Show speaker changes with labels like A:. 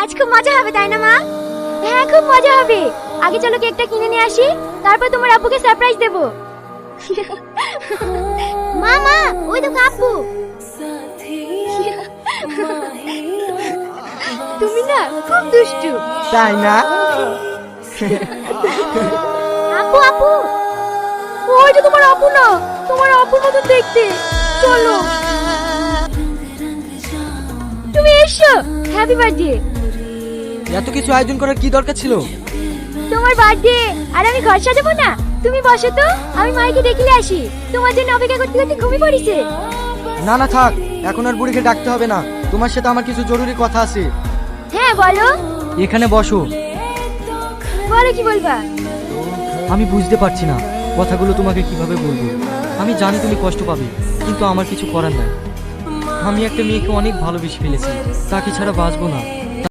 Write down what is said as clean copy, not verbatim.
A: আজ খুব মজা হবে তাই না মা? হ্যাঁ খুব মজা হবে। আগে চলো কেকটা কিনে নিয়ে আসি, তারপর তোমার আব্বুকে সারপ্রাইজ দেব। মা মা, ওই তো আব্বু। তুমি না খুব দুষ্টু।
B: তাই না?
A: আপু আপু, ওই যে তোমার আপু না, তোমার আপুর মতো দেখতে। চলো তুমি এসো। Happy birthday.
B: এত কিছু আয়োজন করার কি দরকার ছিল?
A: তোমার বার্থডে আর আমি ঘর সাজাবো না। তুমি বসো তো, আমি মাইকে ডেকে আসি। তোমার জন্য অপেক্ষা করতে করতে ঘুমিয়ে পড়েছে।
B: না না থাক, এখন আর বুড়িকে ডাকতে হবে না। তোমার সাথে আমার কিছু জরুরি কথা আছে।
A: হ্যাঁ বলো।
B: এখানে বসো।
A: বলো কি বলবা?
B: আমি বুঝতে পারছি না কথাগুলো তোমাকে কিভাবে বলবো। আমি জানি তুমি কষ্ট পাবে, কিন্তু আমার কিছু করার নাই। আমি একটা মেয়েকে অনেক ভালোবেসে ফেলেছি, তাকে ছাড়া বাঁচবো না।